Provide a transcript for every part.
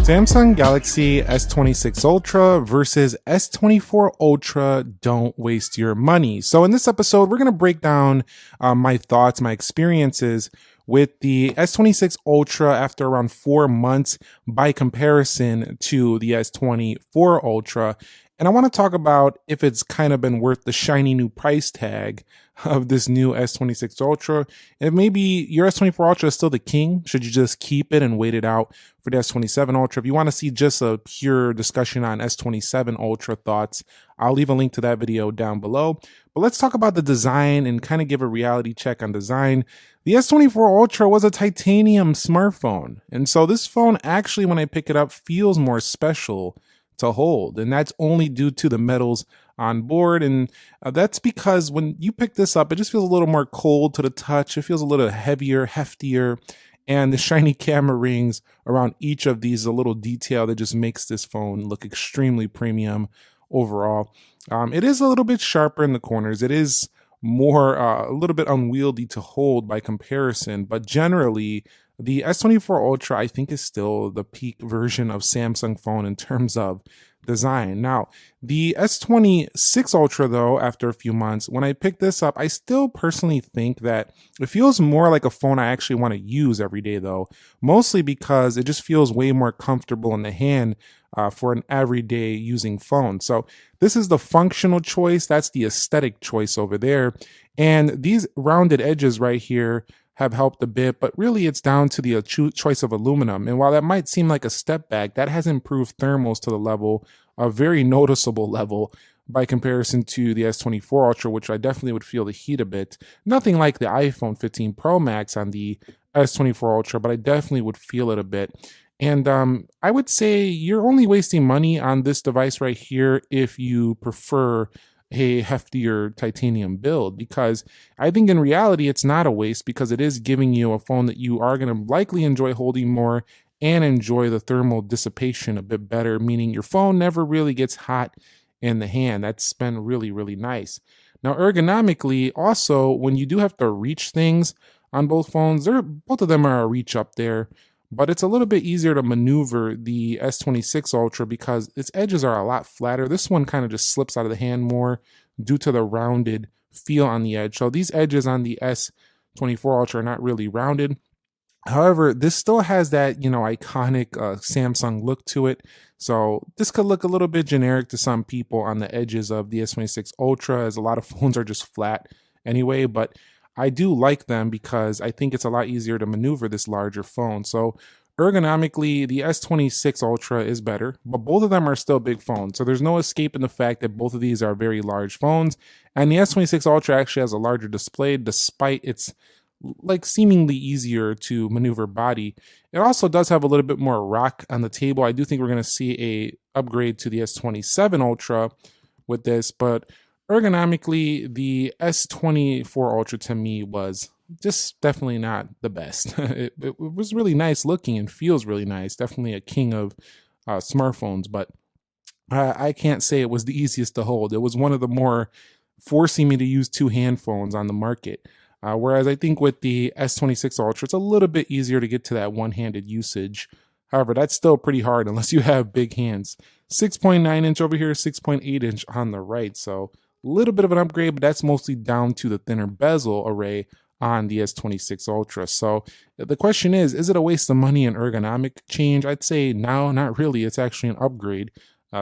Samsung Galaxy S26 Ultra versus S24 Ultra. Don't waste your money. So in this episode, we're going to break down my thoughts, my experiences with the S26 Ultra after around 4 months by comparison to the S24 Ultra. And I want to talk about if it's kind of been worth the shiny new price tag of this new S26 Ultra. If maybe your S24 Ultra is still the king, should you just keep it and wait it out for the S27 Ultra? If you want to see just a pure discussion on S27 Ultra thoughts, I'll leave a link to that video down below. But let's talk about the design and kind of give a reality check on design. The S24 Ultra was a titanium smartphone. And so this phone actually, when I pick it up, feels more special to hold, and that's only due to the metals on board. And that's because when you pick this up, it just feels a little more cold to the touch. It feels a little heavier, heftier, and the shiny camera rings around each of these, a little detail that just makes this phone look extremely premium overall. It is a little bit sharper in the corners. It is more a little bit unwieldy to hold by comparison, but generally the S24 Ultra, I think, is still the peak version of Samsung phone in terms of design. Now, the S26 Ultra, though, after a few months, when I picked this up, I still personally think that it feels more like a phone I actually want to use every day, though, mostly because it just feels way more comfortable in the hand for an everyday using phone. So this is the functional choice. That's the aesthetic choice over there. And these rounded edges right here have helped a bit, but really it's down to the choice of aluminum. And while that might seem like a step back, that has improved thermals to the level, a very noticeable level by comparison to the S24 Ultra, which I definitely would feel the heat a bit. Nothing like the iPhone 15 Pro Max on the S24 Ultra, but I definitely would feel it a bit. And I would say you're only wasting money on this device right here if you prefer a heftier titanium build, because I think in reality it's not a waste, because it is giving you a phone that you are going to likely enjoy holding more and enjoy the thermal dissipation a bit better, meaning your phone never really gets hot in the hand. That's been really, really nice. Now, ergonomically, also, when you do have to reach things on both phones, both of them are a reach up there, but it's a little bit easier to maneuver the S26 Ultra because its edges are a lot flatter. This one kind of just slips out of the hand more due to the rounded feel on the edge. So these edges on the S24 Ultra are not really rounded. However, this still has that, iconic Samsung look to it. So this could look a little bit generic to some people on the edges of the S26 Ultra, as a lot of phones are just flat anyway, but I do like them because I think it's a lot easier to maneuver this larger phone. So ergonomically, the S26 Ultra is better, but both of them are still big phones. So there's no escaping the fact that both of these are very large phones. And the S26 Ultra actually has a larger display despite its seemingly easier to maneuver body. It also does have a little bit more rock on the table. I do think we're going to see a upgrade to the S27 Ultra with this, but ergonomically, the S24 Ultra to me was just definitely not the best. It was really nice looking and feels really nice. Definitely a king of smartphones, but I can't say it was the easiest to hold. It was one of the more forcing me to use two-hand phones on the market. Whereas I think with the S26 Ultra, it's a little bit easier to get to that one-handed usage. However, that's still pretty hard unless you have big hands. 6.9 inch over here, 6.8 inch on the right. So a little bit of an upgrade, but that's mostly down to the thinner bezel array on the S26 Ultra. So the question is it a waste of money and ergonomic change? I'd say no, not really. It's actually an upgrade.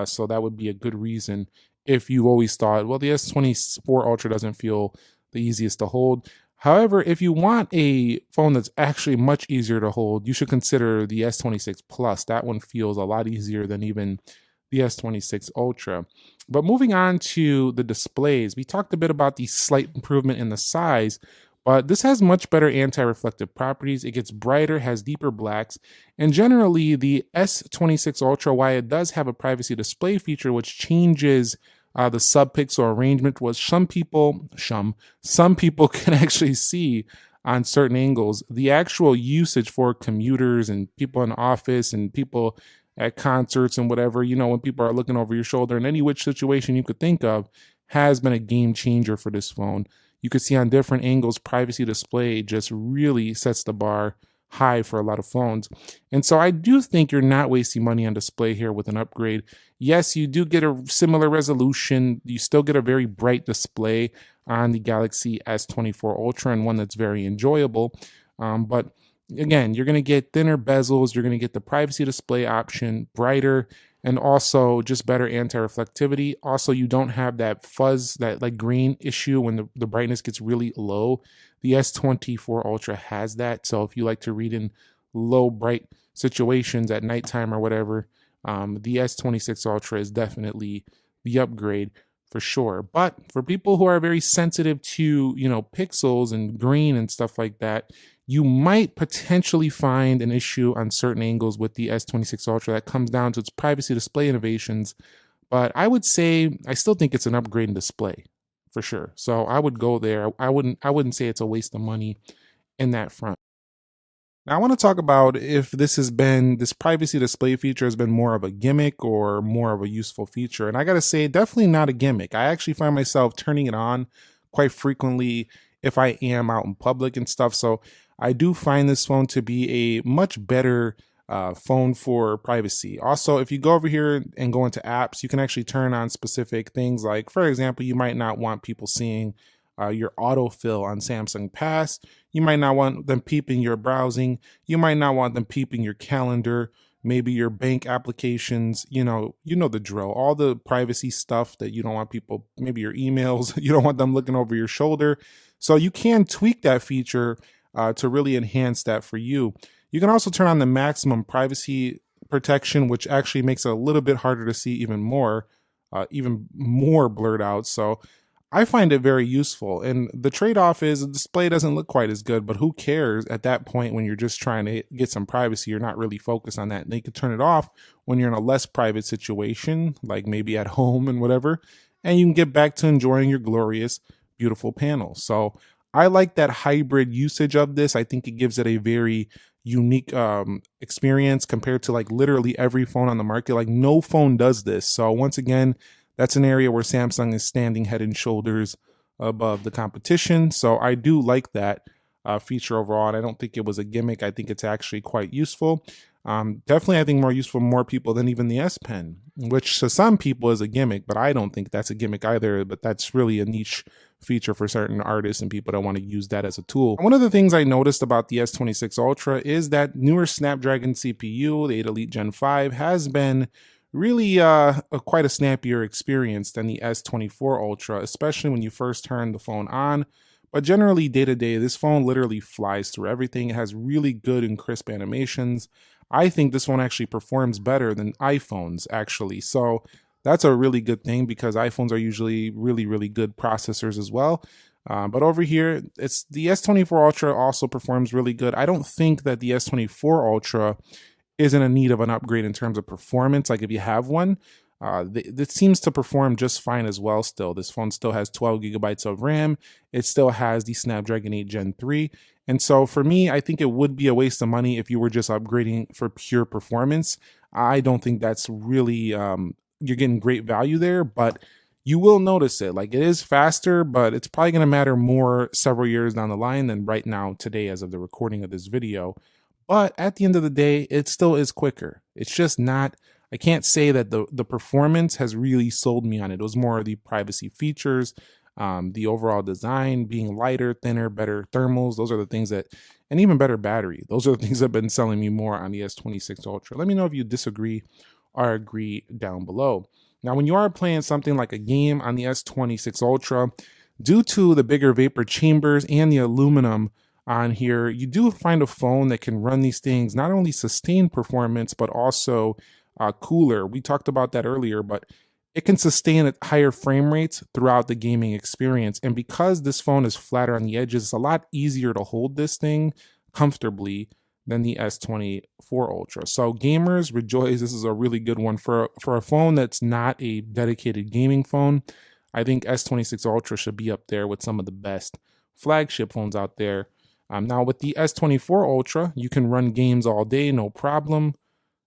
So that would be a good reason if you always thought, well, the S24 Ultra doesn't feel the easiest to hold. However, if you want a phone that's actually much easier to hold, you should consider the S26 Plus. That one feels a lot easier than even the S26 Ultra. But moving on to the displays, we talked a bit about the slight improvement in the size, but this has much better anti-reflective properties. It gets brighter, has deeper blacks, and generally the S26 Ultra, while it does have a privacy display feature which changes the subpixel arrangement, was some people can actually see on certain angles the actual usage for commuters and people in the office and people at concerts and whatever, when people are looking over your shoulder in any which situation you could think of, has been a game changer for this phone. You could see on different angles, privacy display just really sets the bar high for a lot of phones. And so I do think you're not wasting money on display here with an upgrade. Yes, you do get a similar resolution. You still get a very bright display on the Galaxy S24 Ultra, and one that's very enjoyable. But again, you're going to get thinner bezels, you're going to get the privacy display option, brighter, and also just better anti-reflectivity. Also, you don't have that fuzz, that like green issue when the brightness gets really low. The S24 Ultra has that. So if you like to read in low bright situations at nighttime or whatever, the S26 Ultra is definitely the upgrade for sure. But for people who are very sensitive to, pixels and green and stuff like that, you might potentially find an issue on certain angles with the S26 Ultra that comes down to its privacy display innovations. But I would say I still think it's an upgrade in display for sure. So I would go there. I wouldn't say it's a waste of money in that front. Now, I want to talk about if this privacy display feature has been more of a gimmick or more of a useful feature. And I got to say, definitely not a gimmick. I actually find myself turning it on quite frequently if I am out in public and stuff. So I do find this phone to be a much better phone for privacy. Also, if you go over here and go into apps, you can actually turn on specific things. Like, for example, you might not want people seeing your autofill on Samsung Pass. You might not want them peeping your browsing. You might not want them peeping your calendar, maybe your bank applications, you know the drill, all the privacy stuff that you don't want people, maybe your emails, you don't want them looking over your shoulder. So you can tweak that feature to really enhance that for you. You can also turn on the maximum privacy protection, which actually makes it a little bit harder to see even more blurred out. So I find it very useful. And the trade-off is the display doesn't look quite as good, but who cares at that point when you're just trying to get some privacy? You're not really focused on that. And you can turn it off when you're in a less private situation, like maybe at home and whatever, and you can get back to enjoying your glorious, beautiful panel. So I like that hybrid usage of this. I think it gives it a very unique experience compared to like literally every phone on the market. Like no phone does this. So once again, that's an area where Samsung is standing head and shoulders above the competition. So I do like that feature overall. And I don't think it was a gimmick. I think it's actually quite useful. Definitely, I think more useful for more people than even the S Pen, which to some people is a gimmick, but I don't think that's a gimmick either. But that's really a niche feature for certain artists and people that want to use that as a tool. One of the things I noticed about the S26 Ultra is that newer Snapdragon CPU, the 8 Elite Gen 5, has been really quite a snappier experience than the S24 Ultra, especially when you first turn the phone on. But generally, day to day, this phone literally flies through everything. It has really good and crisp animations. I think this one actually performs better than iPhones, actually. So that's a really good thing because iPhones are usually really, really good processors as well. But over here, it's the S24 Ultra also performs really good. I don't think that the S24 Ultra isn't in need of an upgrade in terms of performance. Like if you have one, it seems to perform just fine as well still. This phone still has 12 gigabytes of RAM. It still has the Snapdragon 8 Gen 3. And so for me, I think it would be a waste of money if you were just upgrading for pure performance. I don't think that's really, you're getting great value there, but you will notice it. Like it is faster, but it's probably going to matter more several years down the line than right now today as of the recording of this video. But at the end of the day, it still is quicker. It's just not, I can't say that the performance has really sold me on it. It was more of the privacy features, the overall design, being lighter, thinner, better thermals. Those are the things that, and even better battery. Those are the things that have been selling me more on the S26 Ultra. Let me know if you disagree or agree down below. Now, when you are playing something like a game on the S26 Ultra, due to the bigger vapor chambers and the aluminum on here, you do find a phone that can run these things, not only sustain performance, but also cooler. We talked about that earlier, but it can sustain at higher frame rates throughout the gaming experience. And because this phone is flatter on the edges, it's a lot easier to hold this thing comfortably than the S24 Ultra. So gamers, rejoice. This is a really good one for a phone that's not a dedicated gaming phone. I think S26 Ultra should be up there with some of the best flagship phones out there. Now with the S24 Ultra, you can run games all day, no problem.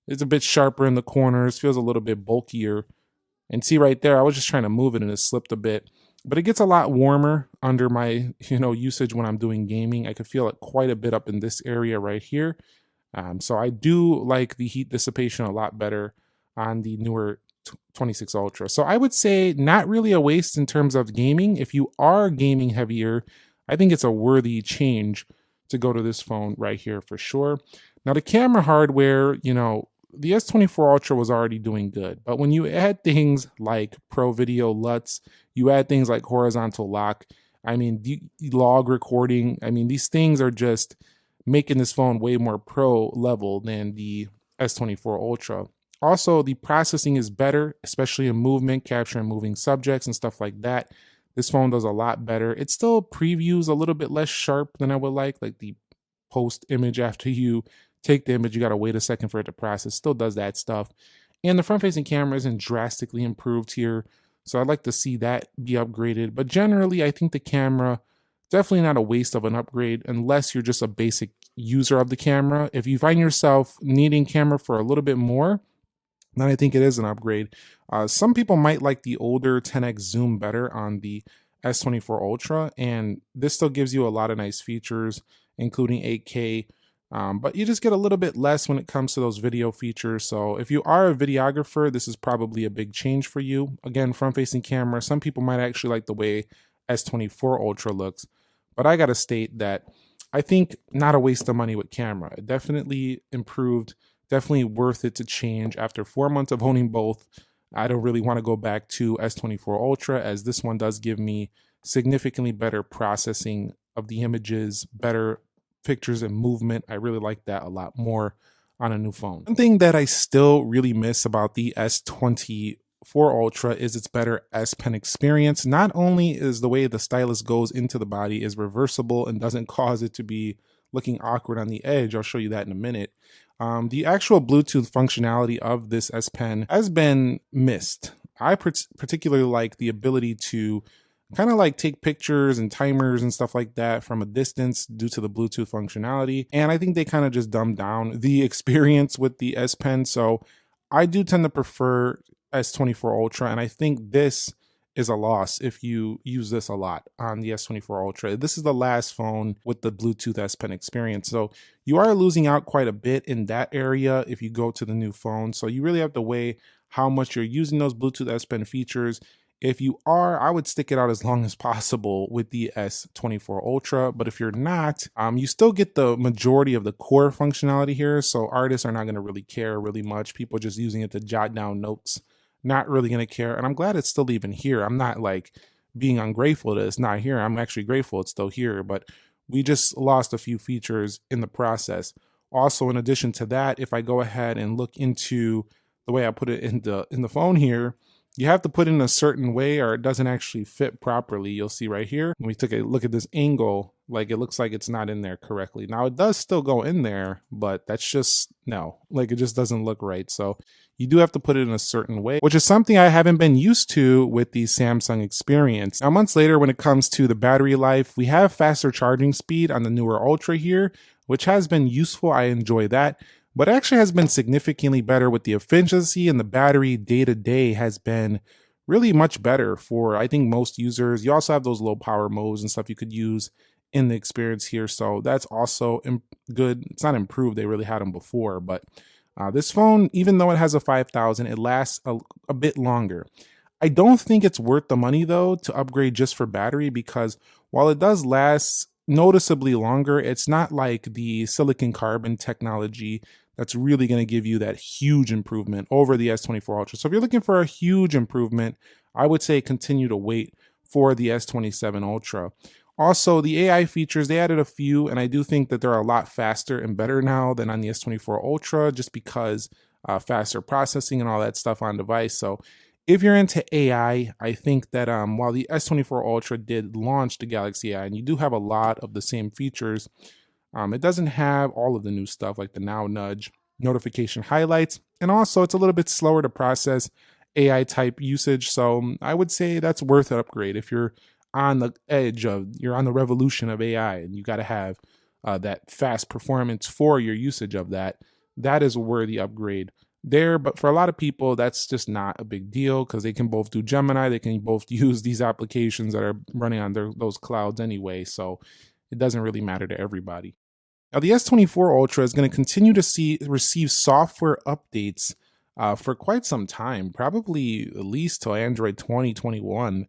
It's a bit sharper in the corners, feels a little bit bulkier. And see right there, I was just trying to move it and it slipped a bit. but it gets a lot warmer under my usage when I'm doing gaming. I could feel it quite a bit up in this area right here. So I do like the heat dissipation a lot better on the newer 26 Ultra. So I would say not really a waste in terms of gaming. If you are gaming heavier, I think it's a worthy change to go to this phone right here for sure. Now the camera hardware, the S24 Ultra was already doing good, but when you add things like Pro Video LUTs, you add things like horizontal lock, I mean, log recording, I mean, these things are just making this phone way more pro level than the S24 Ultra. Also, the processing is better, especially in movement, capturing moving subjects and stuff like that. This phone does a lot better. It still previews a little bit less sharp than I would like the post image after you take the image, you got to wait a second for it to process. Still does that stuff. And the front facing camera isn't drastically improved here. So I'd like to see that be upgraded. But generally, I think the camera, definitely not a waste of an upgrade unless you're just a basic user of the camera. If you find yourself needing camera for a little bit more, then I think it is an upgrade. Some people might like the older 10x zoom better on the S24 Ultra, and this still gives you a lot of nice features, including 8K. But you just get a little bit less when it comes to those video features. So if you are a videographer, this is probably a big change for you. Again, front-facing camera, some people might actually like the way S24 Ultra looks. But I gotta state that I think not a waste of money with camera. It definitely improved, definitely worth it to change. After 4 months of owning both, I don't really want to go back to S24 Ultra, as this one does give me significantly better processing of the images, better pictures and movement. I really like that a lot more on a new phone. One thing that I still really miss about the S24 Ultra is its better S Pen experience. Not only is the way the stylus goes into the body is reversible and doesn't cause it to be looking awkward on the edge. I'll show you that in a minute. The actual Bluetooth functionality of this S Pen has been missed. I particularly like the ability to kind of like take pictures and timers and stuff like that from a distance due to the Bluetooth functionality. And I think they kind of just dumbed down the experience with the S Pen. So I do tend to prefer S24 Ultra, and I think this is a loss if you use this a lot on the S24 Ultra. This is the last phone with the Bluetooth S Pen experience. So you are losing out quite a bit in that area if you go to the new phone. So you really have to weigh how much you're using those Bluetooth S Pen features. If you are, I would stick it out as long as possible with the S24 Ultra. But if you're not, you still get the majority of the core functionality here. So artists are not going to really care really much. People just using it to jot down notes, not really going to care. And I'm glad it's still even here. I'm not like being ungrateful that it's not here. I'm actually grateful it's still here, but we just lost a few features in the process. Also, in addition to that, if I go ahead and look into the way I put it in the phone here, you have to put it in a certain way or it doesn't actually fit properly. You'll see right here, when we took a look at this angle, like it looks like it's not in there correctly. Now it does still go in there, but that's just, no, like it just doesn't look right. So you do have to put it in a certain way, which is something I haven't been used to with the Samsung experience. Now, months later, when it comes to the battery life, we have faster charging speed on the newer Ultra here, which has been useful. I enjoy that. But it actually has been significantly better with the efficiency, and the battery day to day has been really much better for, I think, most users. You also have those low power modes and stuff you could use in the experience here. So that's also good. It's not improved. They really had them before, but this phone, even though it has a 5,000, it lasts a bit longer. I don't think it's worth the money though to upgrade just for battery, because while it does last noticeably longer, it's not like the silicon carbon technology that's really going to give you that huge improvement over the S24 Ultra. So if you're looking for a huge improvement, I would say continue to wait for the S27 Ultra. Also, the AI features, they added a few, and I do think that they're a lot faster and better now than on the S24 Ultra, just because faster processing and all that stuff on device. So if you're into AI, I think that while the S24 Ultra did launch the Galaxy AI, and you do have a lot of the same features, it doesn't have all of the new stuff like the Now Nudge, notification highlights, and also it's a little bit slower to process AI type usage. So I would say that's worth an upgrade if you're on the edge of, you're on the revolution of AI and you got to have that fast performance for your usage of that. That is a worthy upgrade there. But for a lot of people, that's just not a big deal because they can both do Gemini. They can both use these applications that are running on those clouds anyway. So it doesn't really matter to everybody. Now, the S24 Ultra is going to continue to receive software updates for quite some time, probably at least till Android 2021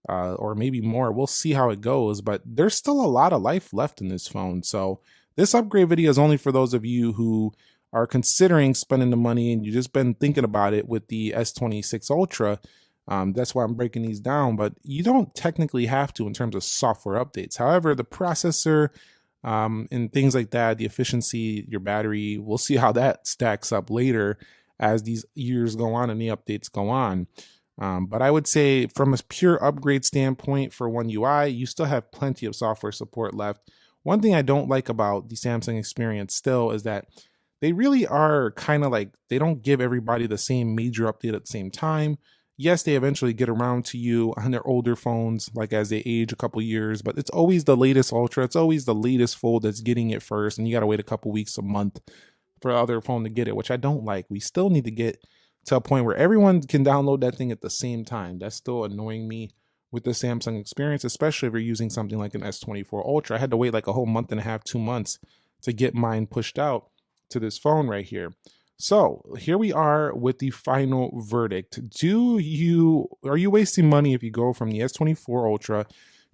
or maybe more. We'll see how it goes, but there's still a lot of life left in this phone. So this upgrade video is only for those of you who are considering spending the money and you've just been thinking about it with the S26 Ultra. That's why I'm breaking these down, but you don't technically have to in terms of software updates. However, the processor and things like that, the efficiency, your battery, we'll see how that stacks up later as these years go on and the updates go on. But I would say from a pure upgrade standpoint for One UI, you still have plenty of software support left. One thing I don't like about the Samsung experience still is that they really are kind of like, they don't give everybody the same major update at the same time. Yes, they eventually get around to you on their older phones, like as they age a couple years, but it's always the latest Ultra. It's always the latest fold that's getting it first, and you got to wait a couple weeks, a month for the other phone to get it, which I don't like. We still need to get to a point where everyone can download that thing at the same time. That's still annoying me with the Samsung experience, especially if you're using something like an S24 Ultra. I had to wait like a whole month and a half, 2 months to get mine pushed out to this phone right here. So here we are with the final verdict. Are you wasting money if you go from the S24 Ultra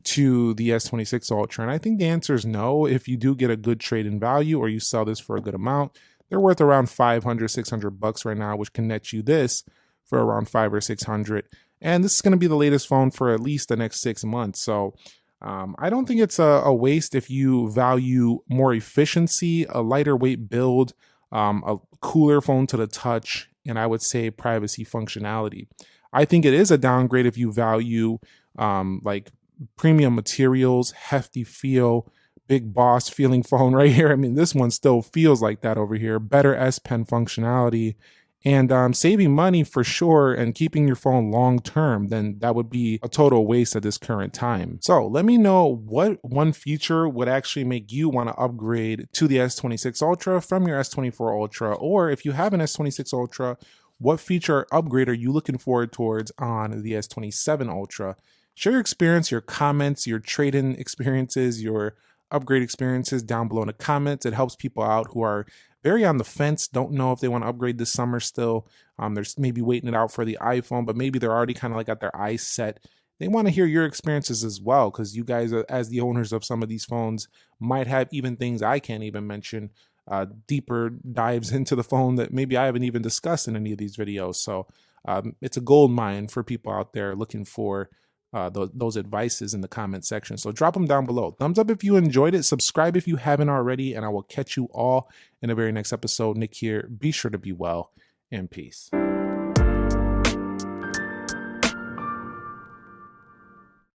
to the S26 Ultra? And I think the answer is no. If you do get a good trade-in value or you sell this for a good amount, they're worth around 500, 600 bucks right now, which can net you this for around 500 or 600. And this is going to be the latest phone for at least the next 6 months. So I don't think it's a waste if you value more efficiency, a lighter weight build, a cooler phone to the touch, and I would say privacy functionality. I think it is a downgrade if you value like premium materials, hefty feel, big boss feeling phone right here. I mean, this one still feels like that over here. Better S Pen functionality and saving money for sure and keeping your phone long term, then that would be a total waste at this current time. So let me know what one feature would actually make you want to upgrade to the S26 Ultra from your S24 Ultra, or if you have an S26 Ultra, what feature upgrade are you looking forward towards on the S27 Ultra? Share your experience, your comments, your trade-in experiences, your upgrade experiences down below in the comments. It helps people out who are very on the fence, don't know if they want to upgrade this summer still. They're maybe waiting it out for the iPhone, but maybe they're already kind of like got their eyes set. They want to hear your experiences as well, because you guys, as the owners of some of these phones, might have even things I can't even mention, deeper dives into the phone that maybe I haven't even discussed in any of these videos. So it's a gold mine for people out there looking for those advices in the comment section. So drop them down below. Thumbs up if you enjoyed it. Subscribe if you haven't already, and I will catch you all in the very next episode. Nick here. Be sure to be well, and peace.